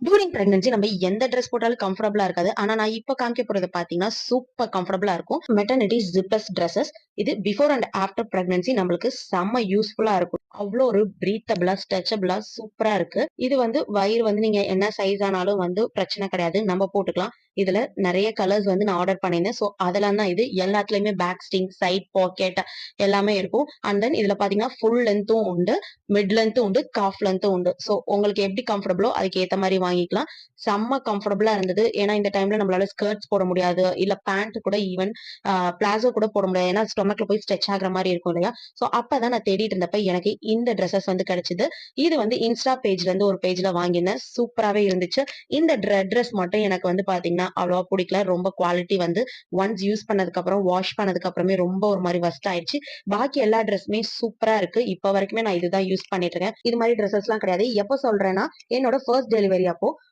Touring pregnancy நம்ம எந்த dress போட்டாலும் கம்ஃபர்டபுளா இருக்காது. ஆனா நான் இப்ப காமிக்க போறது பாத்தீங்கன்னா, சூப்பர் கம்ஃபர்டபுளா இருக்கும். Maternity zipless dresses. இது பிஃபோர் அண்ட் ஆஃப்டர் பிரெக்னன்சி நம்மளுக்கு செம்ம யூஸ்ஃபுல்லா இருக்கும். அவ்ளோ ஒரு பிரீத்தபிளா, ஸ்ட்ரெச்சபிளா சூப்பரா இருக்கு. இது வந்து வயிறு வந்து நீங்க என்ன சைஸ் ஆனாலும் வந்து பிரச்சனை கிடையாது. நம்ம போட்டுக்கலாம். இதுல நெறைய கலர்ஸ் வந்து நான் ஆர்டர் பண்ணியிருந்தேன். சோ அதெல்லாம் தான் இது. எல்லாத்துலயுமே பேக் ஸ்டிங், சைட் பாக்கெட் எல்லாமே இருக்கும். அண்ட் தென் இதுல பாத்தீங்கன்னா, ஃபுல் லென்த்தும் உண்டு, மிட் லென்த்தும் உண்டு, காஃப் லென்த்தும் உண்டு. சோ உங்களுக்கு எப்படி கம்ஃபர்டபுளோ அதுக்கு ஏத்த மாரி வாங்கிக்கலாம். செம்ம கம்ஃபர்டபுளா இருந்தது. ஏன்னா இந்த டைம்ல நம்மளால ஸ்கர்ட்ஸ் போட முடியாது. இல்ல பேண்ட் கூட ஈவன் பிளாசோ கூட போட முடியாது. ஏன்னா ஸ்டொமக்ல போய் ஸ்ட்ரெச் ஆகுற மாரி இருக்கும் இல்லையா? சோ அப்பதான் நான் தேடிட்டு இருந்தப்ப எனக்கு இந்த ட்ரெஸ்ஸஸ் வந்து கிடைச்சது. இது வந்து இன்ஸ்டா பேஜ்ல இருந்து ஒரு பேஜ்ல வாங்கியிருந்தேன். சூப்பராவே இருந்துச்சு. இந்த ட்ரெஸ் மட்டும் எனக்கு வந்து பாத்தீங்கன்னா அவ்வளவா பிடிக்கல. ரொம்ப குவாலிட்டி வந்து ஒன்ஸ் யூஸ் பண்ணதுக்கு அப்புறம் வாஷ் பண்ணதுக்கு அப்புறமே ரொம்ப ஒரு மாரி வஸ்ட் ஆயிடுச்சு. பாக்கி எல்லா ட்ரெஸ்ஸுமே சூப்பரா இருக்கு. இப்ப வரைக்குமே நான் இதுதான் யூஸ் பண்ணிட்டு இருக்கேன். இது மாரி ட்ரெஸ்ஸஸ்லாம் கிடையாது. எப்ப சொல்றேன்னா, என்னோட ஃபர்ஸ்ட் டெலிவரி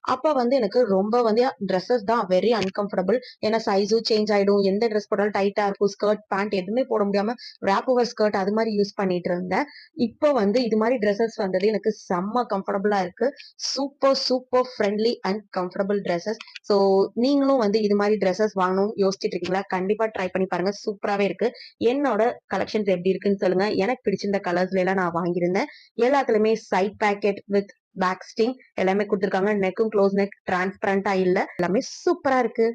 அப்ப வந்து எனக்கு ரொம்ப வந்து ட்ரெஸ்ஸஸ் தான் வெரி அன்கம்ஃபர்டபுள். ஏன்னா சைஸும் சேஞ்ச் ஆயிடும். எந்த ட்ரெஸ் போட்டாலும் டைட்டா இருக்கும். ஸ்கர்ட், பேண்ட் எதுவுமே போட முடியாம ராப் ஓவர் ஸ்கர்ட் அது மாரி யூஸ் பண்ணிட்டு இருந்தேன். இப்போ வந்து இது மாரி ட்ரெஸ்ஸஸ் வந்தது எனக்கு செம்ம கம்ஃபர்டபுளா இருக்கு. Super super friendly and comfortable dresses. So நீங்களும் வந்து இது மாரி ட்ரெஸ்ஸஸ் வாங்கணும்னு யோசிச்சுட்டு இருக்கீங்களா? கண்டிப்பா ட்ரை பண்ணி பாருங்க. சூப்பராவே இருக்கு. என்னோட கலெக்ஷன்ஸ் எப்படி இருக்குன்னு சொல்லுங்க. எனக்கு பிடிச்சிருந்த கலர்ஸ்ல எல்லாம் நான் வாங்கியிருந்தேன். எல்லாத்துலயுமே side pocket with back string எல்லாமே குடுத்துருக்காங்க. நெக்கும் க்ளோஸ் நெக் டிரான்ஸ்பரண்டா இல்ல. எல்லாமே சூப்பரா இருக்கு.